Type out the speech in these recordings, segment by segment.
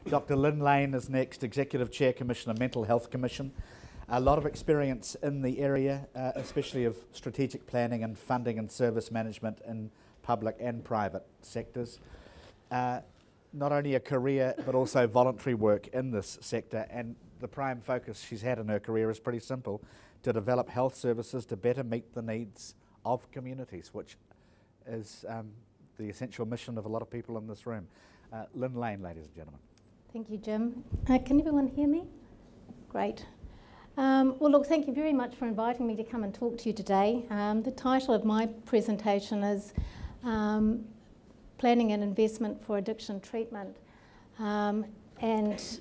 Dr. Lynne Lane is next, Executive Chair, Commissioner, Mental Health Commission. A lot of experience in the area, especially of strategic planning and funding and service management in public and private sectors. Not only a career, but also voluntary work in this sector, and the prime focus she's had in her career is pretty simple: to develop health services to better meet the needs of communities, which is the essential mission of a lot of people in this room. Lynne Lane, ladies and gentlemen. Thank you, Jim. Can everyone hear me? Great. Well, look, thank you very much for inviting me to come and talk to you today. The title of my presentation is Planning and Investment for Addiction Treatment. And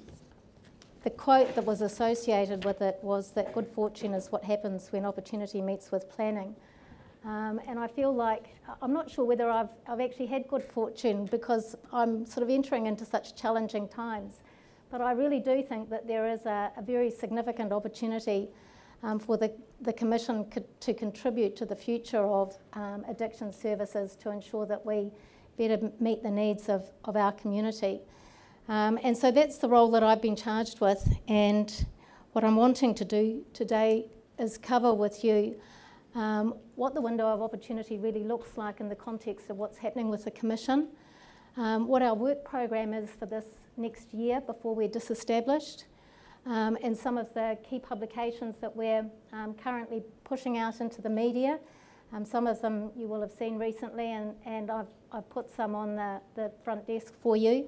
the quote that was associated with it was that good fortune is what happens when opportunity meets with planning. And I feel like, I'm not sure whether I've actually had good fortune because I'm sort of entering into such challenging times. But I really do think that there is a very significant opportunity for the Commission to contribute to the future of addiction services to ensure that we better meet the needs of our community. And so that's the role that I've been charged with. And what I'm wanting to do today is cover with you what the window of opportunity really looks like in the context of what's happening with the Commission, what our work program is for this next year before we're disestablished, and some of the key publications that we're currently pushing out into the media. Some of them you will have seen recently, and I've put some on the front desk for you,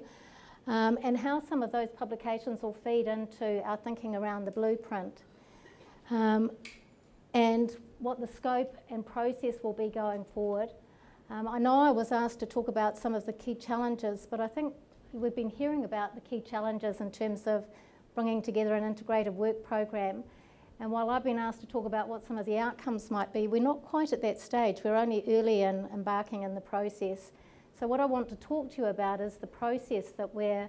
and how some of those publications will feed into our thinking around the blueprint. And what the scope and process will be going forward. I know I was asked to talk about some of the key challenges, but I think we've been hearing about the key challenges in terms of bringing together an integrated work program. And while I've been asked to talk about what some of the outcomes might be, we're not quite at that stage. We're only early in embarking in the process. So what I want to talk to you about is the process that we're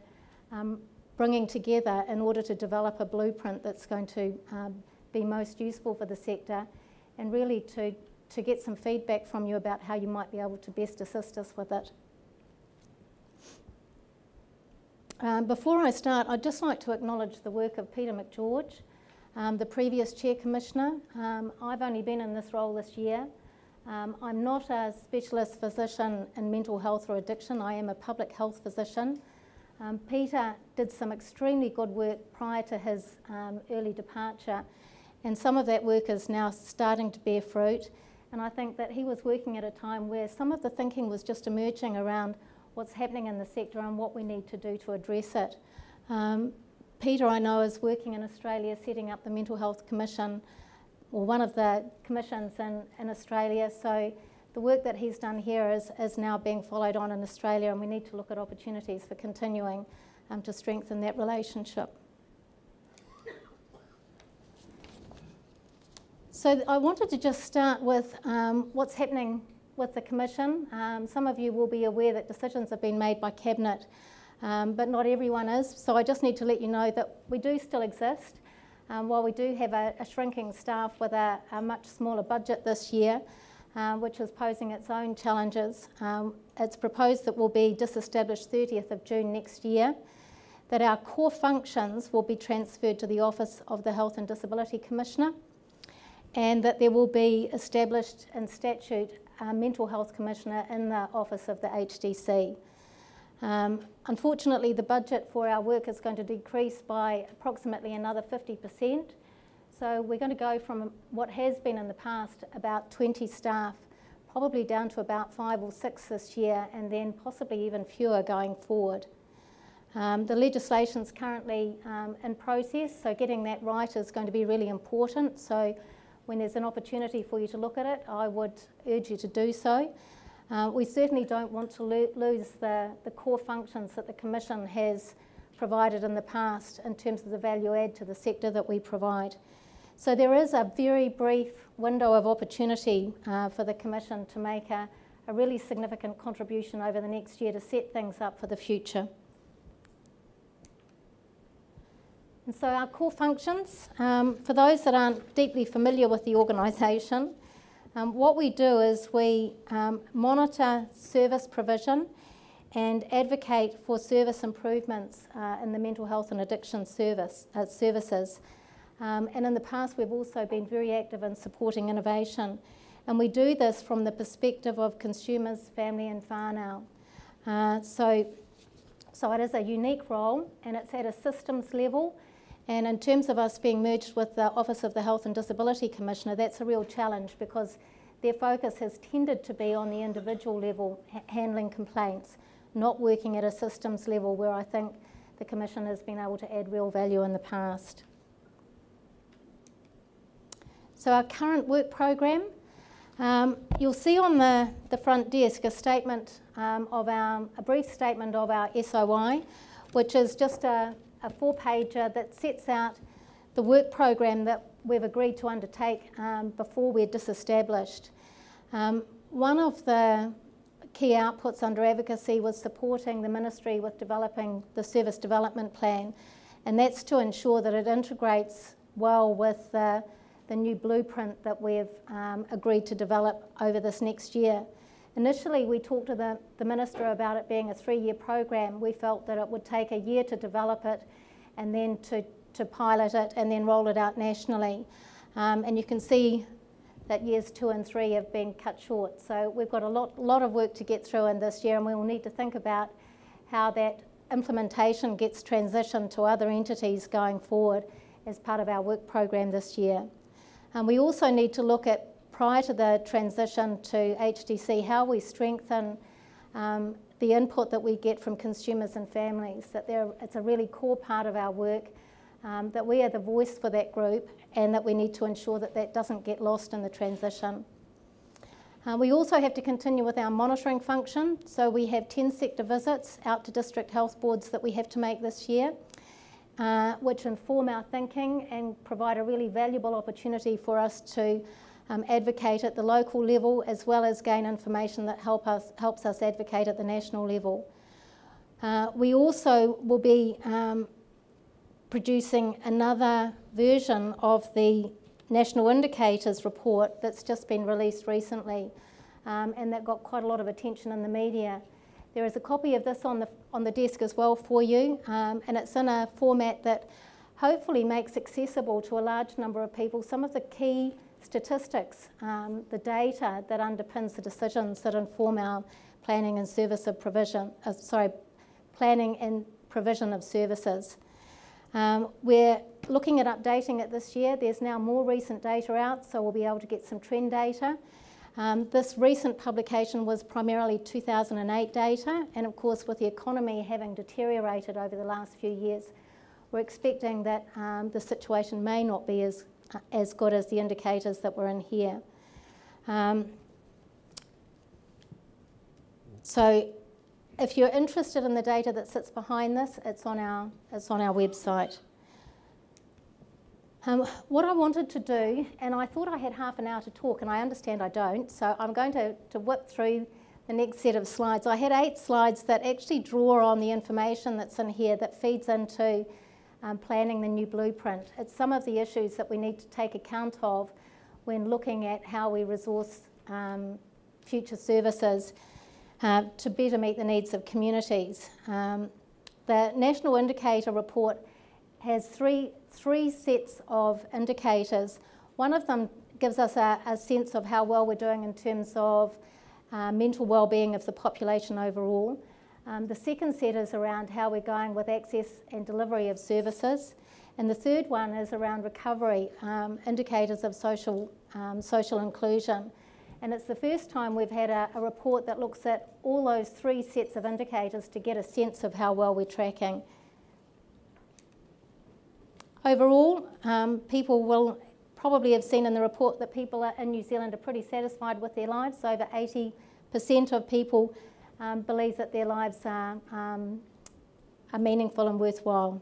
bringing together in order to develop a blueprint that's going to be most useful for the sector, and really to get some feedback from you about how you might be able to best assist us with it. Before I start, I'd just like to acknowledge the work of Peter McGeorge, the previous Chair Commissioner. I've only been in this role this year. I'm not a specialist physician in mental health or addiction. I am a public health physician. Peter did some extremely good work prior to his early departure, and some of that work is now starting to bear fruit. And I think that he was working at a time where some of the thinking was just emerging around what's happening in the sector and what we need to do to address it. Peter, I know, is working in Australia, setting up the Mental Health Commission, or one of the commissions in Australia. So the work that he's done here is now being followed on in Australia, and we need to look at opportunities for continuing to strengthen that relationship. So I wanted to just start with what's happening with the Commission. Some of you will be aware that decisions have been made by Cabinet, but not everyone is. So I just need to let you know that we do still exist. While we do have a shrinking staff with a much smaller budget this year, which is posing its own challenges, it's proposed that we'll be disestablished 30th of June next year, that our core functions will be transferred to the Office of the Health and Disability Commissioner, and that there will be established in statute a Mental Health Commissioner in the Office of the HDC. Unfortunately, the budget for our work is going to decrease by approximately another 50%. So we're going to go from what has been in the past about 20 staff, probably down to about 5 or 6 this year, and then possibly even fewer going forward. The legislation's currently in process, so getting that right is going to be really important. So when there's an opportunity for you to look at it, I would urge you to do so. We certainly don't want to lose the core functions that the Commission has provided in the past in terms of the value add to the sector that we provide. So there is a very brief window of opportunity for the Commission to make a really significant contribution over the next year to set things up for the future. And so our core functions, for those that aren't deeply familiar with the organisation, what we do is we monitor service provision and advocate for service improvements in the mental health and addiction services. And in the past, we've also been very active in supporting innovation. And we do this from the perspective of consumers, family and whānau. So it is a unique role, and it's at a systems level. And in terms of us being merged with the Office of the Health and Disability Commissioner, that's a real challenge because their focus has tended to be on the individual level, handling complaints, not working at a systems level where I think the Commission has been able to add real value in the past. So our current work program, you'll see on the front desk a statement a brief statement of our SOI, which is just a 4-pager that sets out the work program that we've agreed to undertake before we're disestablished. One of the key outputs under advocacy was supporting the Ministry with developing the service development plan, and that's to ensure that it integrates well with the new blueprint that we've agreed to develop over this next year. Initially, we talked to the Minister about it being a 3-year program. We felt that it would take a year to develop it and then to pilot it and then roll it out nationally. And you can see that years 2 and 3 have been cut short. So we've got a lot of work to get through in this year, and we will need to think about how that implementation gets transitioned to other entities going forward as part of our work program this year. We also need to look at, prior to the transition to HDC, how we strengthen the input that we get from consumers and families, that it's a really core part of our work, that we are the voice for that group, and that we need to ensure that that doesn't get lost in the transition. We also have to continue with our monitoring function, so we have 10 sector visits out to district health boards that we have to make this year, which inform our thinking and provide a really valuable opportunity for us to advocate at the local level, as well as gain information that helps us advocate at the national level. We also will be producing another version of the National Indicators report that's just been released recently, and that got quite a lot of attention in the media. There is a copy of this on the desk as well for you, and it's in a format that hopefully makes accessible to a large number of people some of the key statistics, the data that underpins the decisions that inform our planning and planning and provision of services. We're looking at updating it this year. There's now more recent data out, so we'll be able to get some trend data. This recent publication was primarily 2008 data, and of course with the economy having deteriorated over the last few years, we're expecting that the situation may not be as good as the indicators that were in here. So if you're interested in the data that sits behind this, it's on our website. What I wanted to do, and I thought I had half an hour to talk, and I understand I don't, so I'm going to whip through the next set of slides. I had 8 slides that actually draw on the information that's in here that feeds into planning the new blueprint. It's some of the issues that we need to take account of when looking at how we resource future services to better meet the needs of communities. The National Indicator report has three sets of indicators. One of them gives us a sense of how well we're doing in terms of mental well-being of the population overall. The second set is around how we're going with access and delivery of services. And the third one is around recovery, indicators of social inclusion. And it's the first time we've had a report that looks at all those 3 sets of indicators to get a sense of how well we're tracking. Overall, people will probably have seen in the report that people in New Zealand are pretty satisfied with their lives. Over 80% of people believe that their lives are meaningful and worthwhile.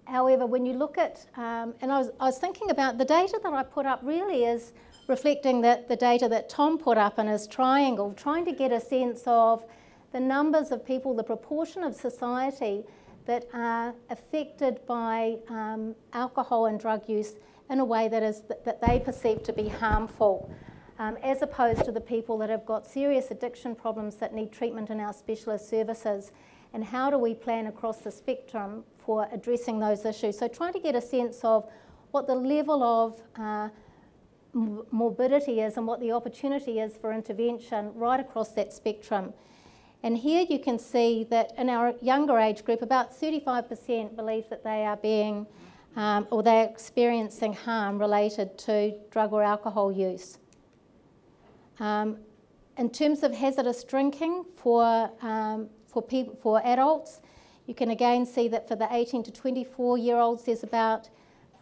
However, when you look at, and I was thinking about the data that I put up really is reflecting that the data that Tom put up in his triangle, trying to get a sense of the numbers of people, the proportion of society that are affected by alcohol and drug use in a way that they perceive to be harmful. as opposed to the people that have got serious addiction problems that need treatment in our specialist services. And how do we plan across the spectrum for addressing those issues? So trying to get a sense of what the level of morbidity is and what the opportunity is for intervention right across that spectrum. And here you can see that in our younger age group, about 35% believe that they are being or they're experiencing harm related to drug or alcohol use. In terms of hazardous drinking for adults, you can again see that for the 18 to 24-year-olds, there's about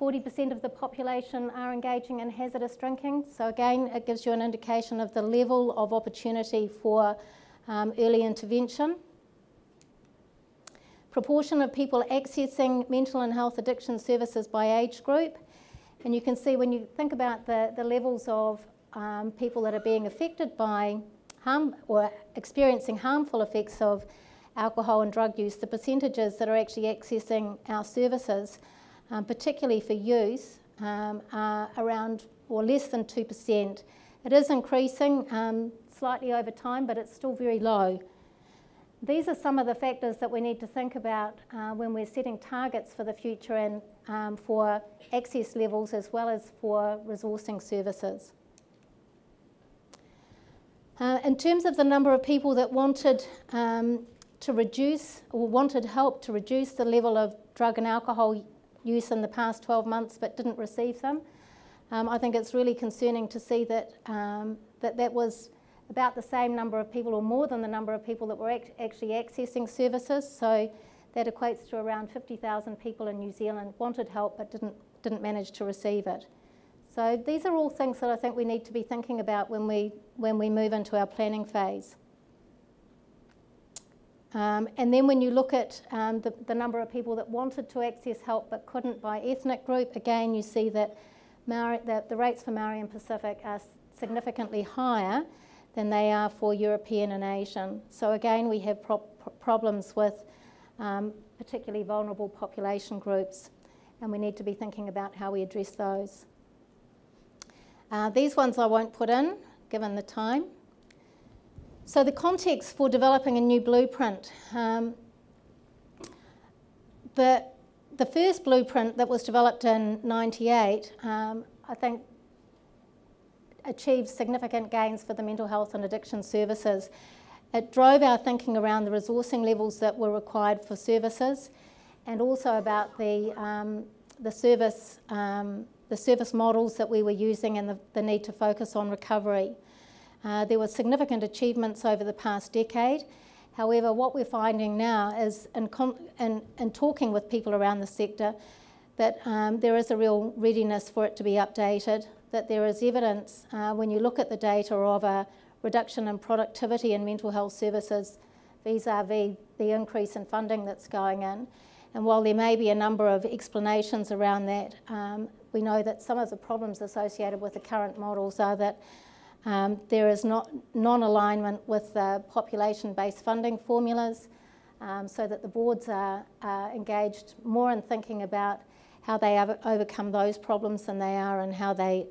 40% of the population are engaging in hazardous drinking. So again, it gives you an indication of the level of opportunity for early intervention. Proportion of people accessing mental and health addiction services by age group. And you can see when you think about the levels of people that are being affected by harm or experiencing harmful effects of alcohol and drug use, the percentages that are actually accessing our services, particularly for youth, are around or less than 2%. It is increasing slightly over time, but it's still very low. These are some of the factors that we need to think about when we're setting targets for the future and for access levels as well as for resourcing services. In terms of the number of people that wanted to reduce or wanted help to reduce the level of drug and alcohol use in the past 12 months but didn't receive them, I think it's really concerning to see that that was about the same number of people or more than the number of people that were actually accessing services. So that equates to around 50,000 people in New Zealand wanted help but didn't manage to receive it. So these are all things that I think we need to be thinking about when we move into our planning phase. And then when you look at the number of people that wanted to access help but couldn't by ethnic group, again you see that the rates for Maori and Pacific are significantly higher than they are for European and Asian. So again, we have problems with particularly vulnerable population groups, and we need to be thinking about how we address those. These ones I won't put in, given the time. So the context for developing a new blueprint. The first blueprint that was developed in '98, I think, achieved significant gains for the mental health and addiction services. It drove our thinking around the resourcing levels that were required for services, and also about the service models that we were using and the need to focus on recovery. There were significant achievements over the past decade. However, what we're finding now is, in talking with people around the sector, that there is a real readiness for it to be updated, that there is evidence when you look at the data of a reduction in productivity in mental health services vis-a-vis the increase in funding that's going in. And while there may be a number of explanations around that, we know that some of the problems associated with the current models are that there is non-alignment with the population-based funding formulas, so that the boards are engaged more in thinking about how they overcome those problems than they are and how they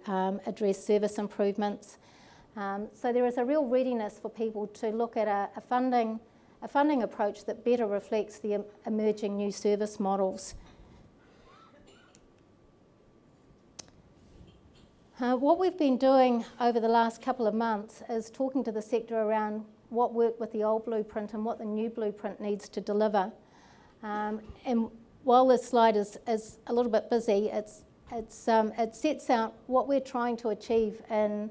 address service improvements. So there is a real readiness for people to look at a funding approach that better reflects the emerging new service models. What we've been doing over the last couple of months is talking to the sector around what worked with the old blueprint and what the new blueprint needs to deliver. And while this slide is a little bit busy, it sets out what we're trying to achieve in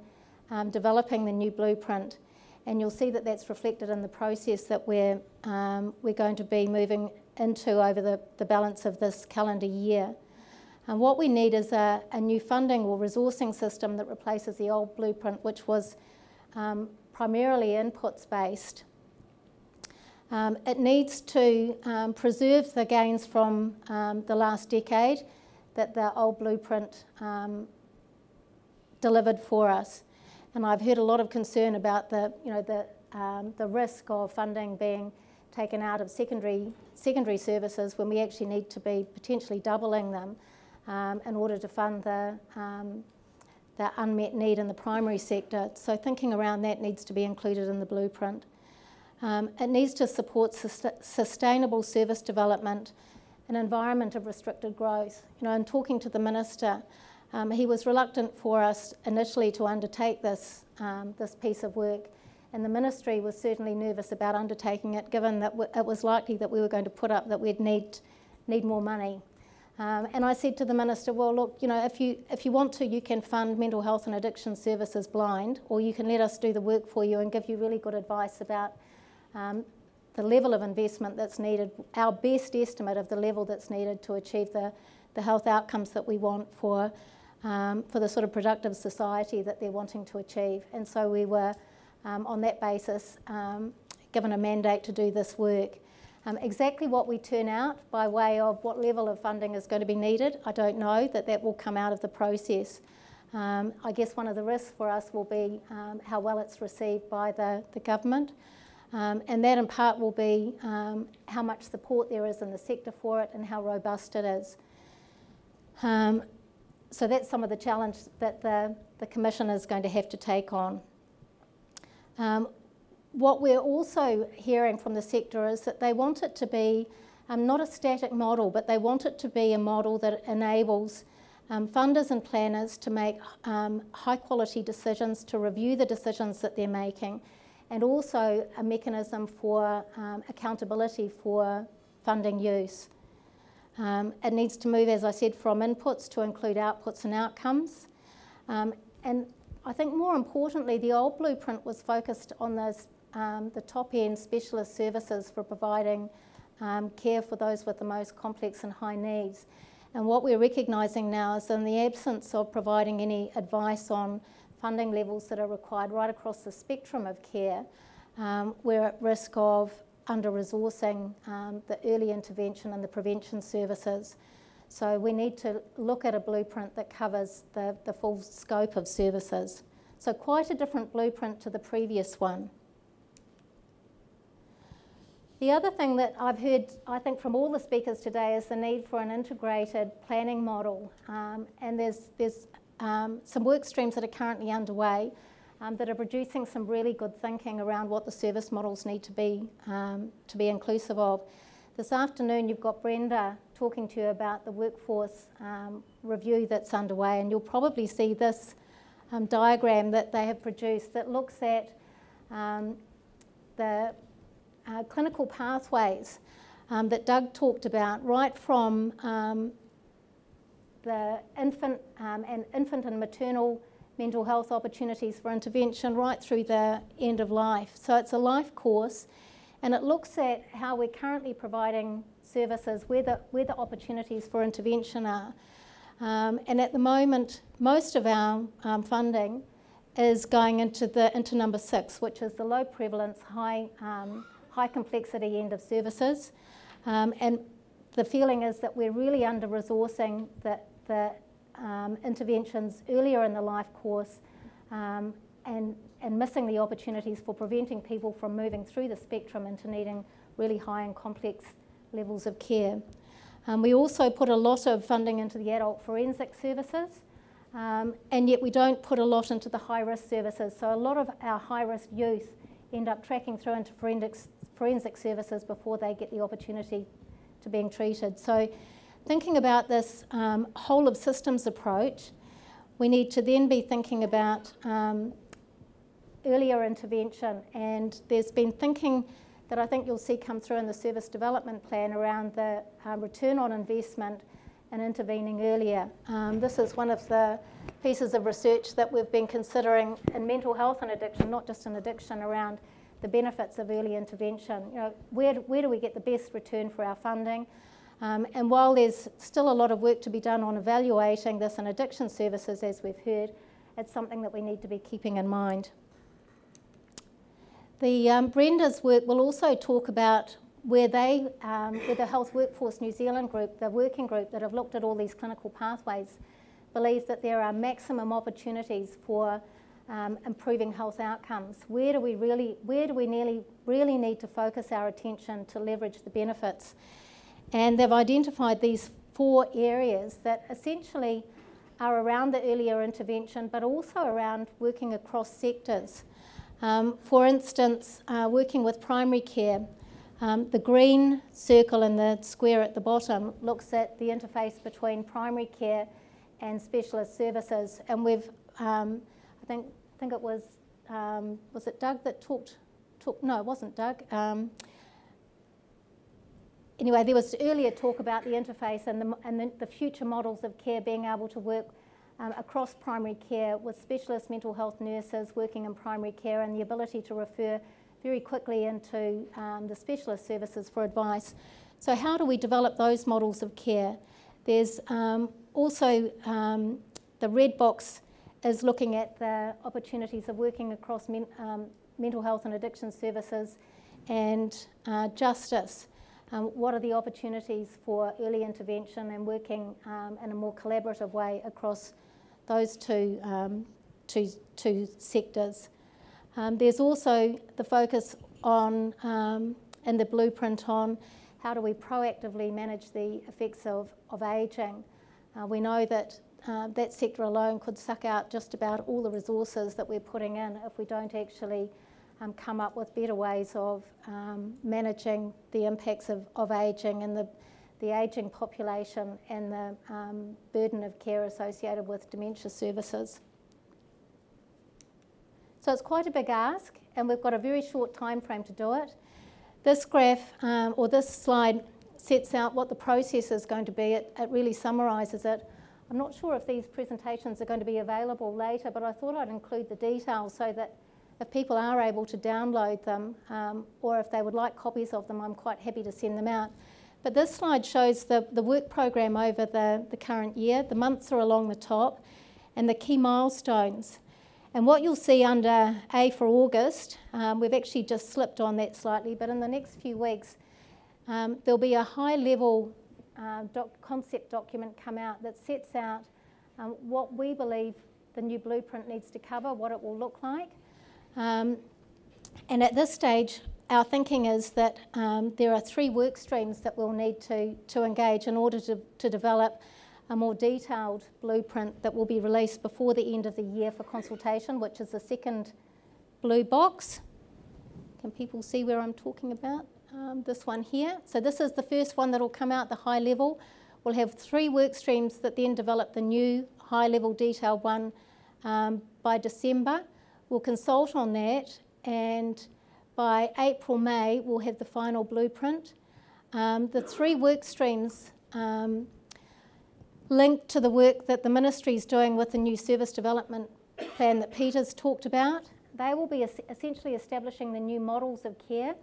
developing the new blueprint. And you'll see that that's reflected in the process that we're going to be moving into over the balance of this calendar year. And what we need is a new funding or resourcing system that replaces the old blueprint, which was primarily inputs based. It needs to preserve the gains from the last decade that the old blueprint delivered for us. And I've heard a lot of concern about the risk of funding being taken out of secondary services when we actually need to be potentially doubling them in order to fund the unmet need in the primary sector. So thinking around that needs to be included in the blueprint. It needs to support sustainable service development, an environment of restricted growth. You know, in talking to the Minister, he was reluctant for us initially to undertake this, this piece of work, and the Ministry was certainly nervous about undertaking it, given that it was likely that we were going to put up that we'd need more money. And I said to the Minister, well, look, you know, if you want to, you can fund mental health and addiction services blind, or you can let us do the work for you and give you really good advice about the level of investment that's needed, our best estimate of the level that's needed to achieve the health outcomes that we want for the sort of productive society that they're wanting to achieve. And so we were, on that basis, given a mandate to do this work. Exactly what we turn out by way of what level of funding is going to be needed, I don't know. That will come out of the process. I guess one of the risks for us will be how well it's received by the government. And that in part will be how much support there is in the sector for it and how robust it is. So that's some of the challenge that the Commission is going to have to take on. What we're also hearing from the sector is that they want it to be not a static model, but they want it to be a model that enables funders and planners to make high quality decisions, to review the decisions that they're making, and also a mechanism for accountability for funding use. It needs to move, as I said, from inputs to include outputs and outcomes. And I think more importantly, the old blueprint was focused on those, the top-end specialist services for providing care for those with the most complex and high needs. And what we're recognising now is in the absence of providing any advice on funding levels that are required right across the spectrum of care, we're at risk of under-resourcing the early intervention and the prevention services. So we need to look at a blueprint that covers the full scope of services. So quite a different blueprint to the previous one. The other thing that I've heard, I think, from all the speakers today is the need for an integrated planning model. And there's some work streams that are currently underway that are producing some really good thinking around what the service models need to be inclusive of. This afternoon you've got Brenda talking to you about the workforce review that's underway, and you'll probably see this diagram that they have produced that looks at the clinical pathways that Doug talked about, right from the infant and maternal mental health opportunities for intervention right through the end of life. So it's a life course, and it looks at how we're currently providing services, where the opportunities for intervention are. And at the moment, most of our funding is going into number 6, which is the low prevalence, high complexity end of services. And the feeling is that we're really under-resourcing the interventions earlier in the life course and missing the opportunities for preventing people from moving through the spectrum into needing really high and complex levels of care. We also put a lot of funding into the adult forensic services, and yet we don't put a lot into the high-risk services. So a lot of our high-risk youth end up tracking through into forensic services before they get the opportunity to being treated. So thinking about this whole of systems approach, we need to then be thinking about earlier intervention, and there's been thinking that I think you'll see come through in the service development plan around the return on investment and intervening earlier. This is one of the pieces of research that we've been considering in mental health and addiction, not just in addiction, around the benefits of early intervention. You know, where do we get the best return for our funding? And while there's still a lot of work to be done on evaluating this in addiction services, as we've heard, it's something that we need to be keeping in mind. Brenda's work will also talk about where they, with the Health Workforce New Zealand group, the working group that have looked at all these clinical pathways, believe that there are maximum opportunities for improving health outcomes. Where do we really need to focus our attention to leverage the benefits? And they've identified these 4 areas that essentially are around the earlier intervention, but also around working across sectors. For instance, working with primary care. The green circle in the square at the bottom looks at the interface between primary care and specialist services, and we've, I think it was it Doug that talked? No, it wasn't Doug. Anyway, there was earlier talk about the interface and the future models of care being able to work across primary care with specialist mental health nurses working in primary care, and the ability to refer very quickly into the specialist services for advice. So how do we develop those models of care? There's also the red box is looking at the opportunities of working across mental health and addiction services and justice. What are the opportunities for early intervention and working in a more collaborative way across those two sectors? There's also the focus on, in the blueprint, on how do we proactively manage the effects of ageing. We know that that sector alone could suck out just about all the resources that we're putting in if we don't actually come up with better ways of managing the impacts of ageing and the ageing population and the burden of care associated with dementia services. So it's quite a big ask, and we've got a very short time frame to do it. This graph, or this slide, sets out what the process is going to be. It really summarises it. I'm not sure if these presentations are going to be available later, but I thought I'd include the details so that if people are able to download them, or if they would like copies of them, I'm quite happy to send them out. But this slide shows the work program over the current year. The months are along the top, and the key milestones. And what you'll see under A for August, we've actually just slipped on that slightly, but in the next few weeks, there'll be a high-level concept document come out that sets out what we believe the new blueprint needs to cover, what it will look like. And at this stage, our thinking is that there are 3 work streams that we'll need to engage in order to develop a more detailed blueprint that will be released before the end of the year for consultation, which is the second blue box. Can people see where I'm talking about? This one here. So this is the first one that will come out, the high level. We'll have 3 work streams that then develop the new high level detailed one by December. We'll consult on that, and by April, May, we'll have the final blueprint. The 3 work streams linked to the work that the ministry is doing with the new service development plan that Peter's talked about. They will be essentially establishing the new models of care,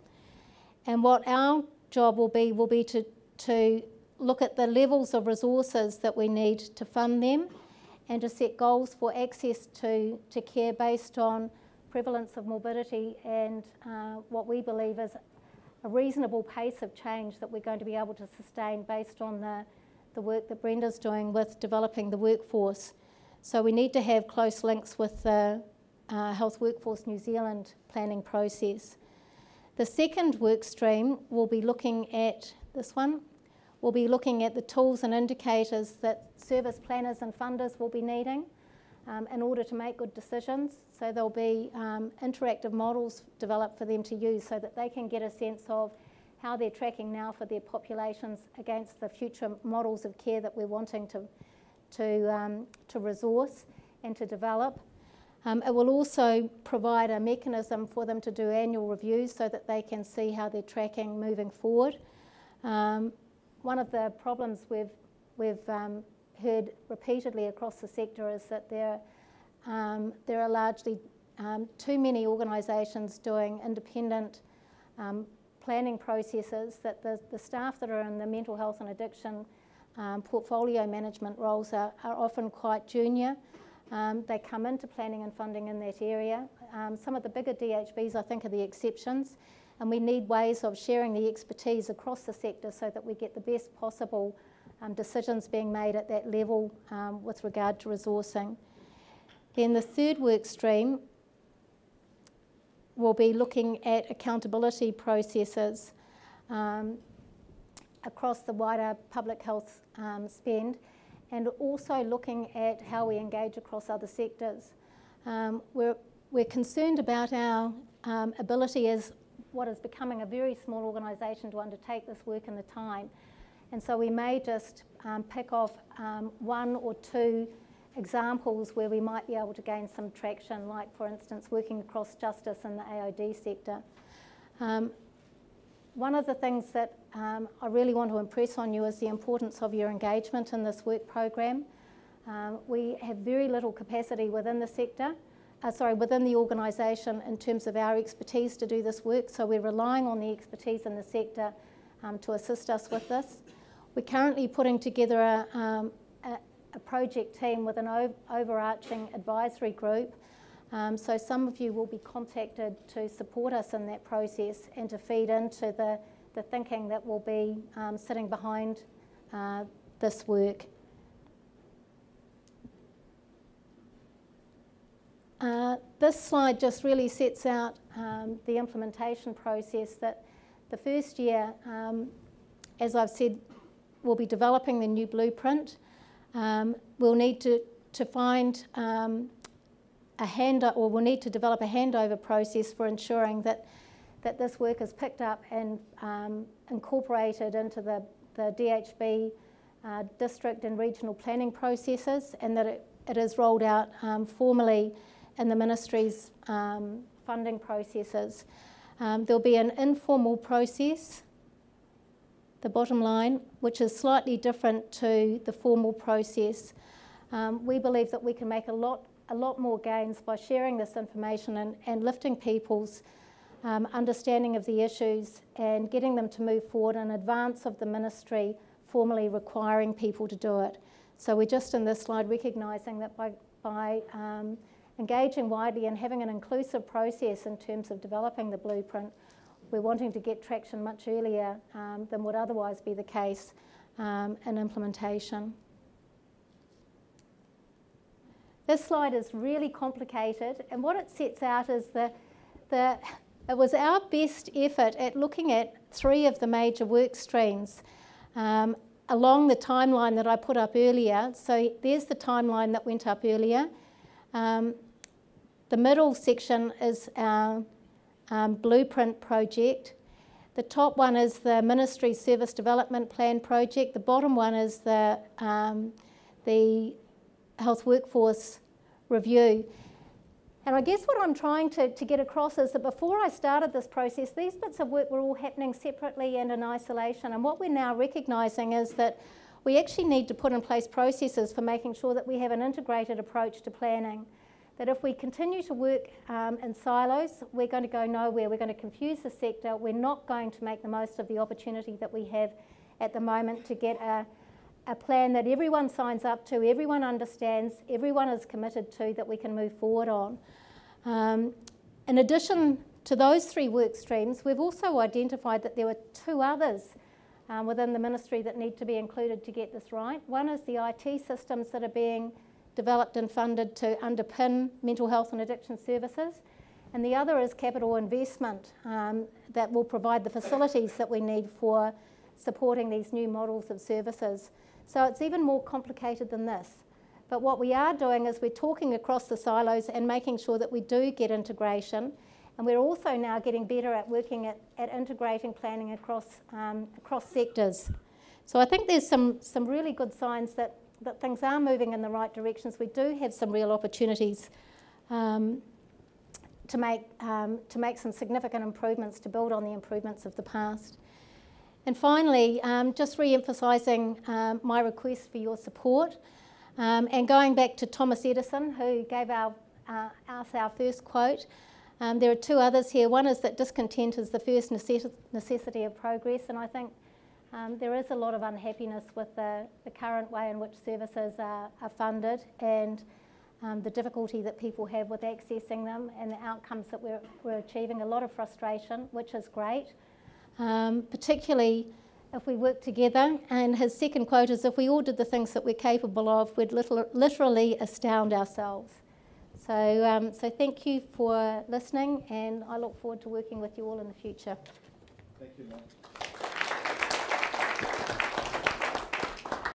and what our job will be to look at the levels of resources that we need to fund them and to set goals for access to care based on prevalence of morbidity and what we believe is a reasonable pace of change that we're going to be able to sustain based on the work that Brenda's doing with developing the workforce. So we need to have close links with the Health Workforce New Zealand planning process. The second work stream will be looking at this one. We'll be looking at the tools and indicators that service planners and funders will be needing in order to make good decisions. So there'll be interactive models developed for them to use so that they can get a sense of how they're tracking now for their populations against the future models of care that we're wanting to resource and to develop. It will also provide a mechanism for them to do annual reviews so that they can see how they're tracking moving forward. One of the problems we've heard repeatedly across the sector is that there are largely too many organisations doing independent planning processes, that the staff that are in the mental health and addiction portfolio management roles are often quite junior. They come into planning and funding in that area. Some of the bigger DHBs, I think, are the exceptions, and we need ways of sharing the expertise across the sector so that we get the best possible decisions being made at that level with regard to resourcing. Then the third work stream will be looking at accountability processes across the wider public health spend, and also looking at how we engage across other sectors. We're concerned about our ability as what is becoming a very small organisation to undertake this work in the time. And so we may just pick off one or two examples where we might be able to gain some traction, like for instance working across justice in the AOD sector. One of the things that I really want to impress on you is the importance of your engagement in this work program. We have very little capacity within the sector, within the organisation in terms of our expertise to do this work, so we're relying on the expertise in the sector to assist us with this. We're currently putting together a project team with an overarching advisory group, so some of you will be contacted to support us in that process and to feed into the thinking that will be sitting behind this work. This slide just really sets out the implementation process. That the first year, as I've said, we'll be developing the new blueprint. We'll need to find we'll need to develop a handover process for ensuring that this work is picked up and incorporated into the DHB district and regional planning processes, and that it is rolled out formally in the Ministry's funding processes. There'll be an informal process, the bottom line, which is slightly different to the formal process. We believe that we can make a lot more gains by sharing this information and lifting people's understanding of the issues and getting them to move forward in advance of the Ministry formally requiring people to do it. So we're just in this slide recognising that by engaging widely and having an inclusive process in terms of developing the blueprint, we're wanting to get traction much earlier than would otherwise be the case in implementation. This slide is really complicated, and what it sets out is it was our best effort at looking at 3 of the major work streams along the timeline that I put up earlier. So there's the timeline that went up earlier. The middle section is our blueprint project. The top one is the Ministry Service Development Plan project. The bottom one is the Health Workforce Review. And I guess what I'm trying to get across is that before I started this process, these bits of work were all happening separately and in isolation. And what we're now recognising is that we actually need to put in place processes for making sure that we have an integrated approach to planning. That if we continue to work in silos, we're going to go nowhere. We're going to confuse the sector. We're not going to make the most of the opportunity that we have at the moment to get a plan that everyone signs up to, everyone understands, everyone is committed to, that we can move forward on. In addition to those 3 work streams, we've also identified that there were 2 others within the Ministry that need to be included to get this right. One is the IT systems that are being developed and funded to underpin mental health and addiction services, and the other is capital investment that will provide the facilities that we need for supporting these new models of services. So it's even more complicated than this. But what we are doing is we're talking across the silos and making sure that we do get integration, and we're also now getting better at working at integrating planning across sectors. So I think there's some really good signs that things are moving in the right directions. We do have some real opportunities to make some significant improvements, to build on the improvements of the past. And finally, just re-emphasising my request for your support, and going back to Thomas Edison, who gave us our first quote. There are 2 others here. One is that discontent is the first necessity of progress, and I think there is a lot of unhappiness with the current way in which services are funded, and the difficulty that people have with accessing them and the outcomes that we're achieving. A lot of frustration, which is great, particularly if we work together. And his second quote is, if we all did the things that we're capable of, we'd literally astound ourselves. So thank you for listening, and I look forward to working with you all in the future. Thank you, Lynne.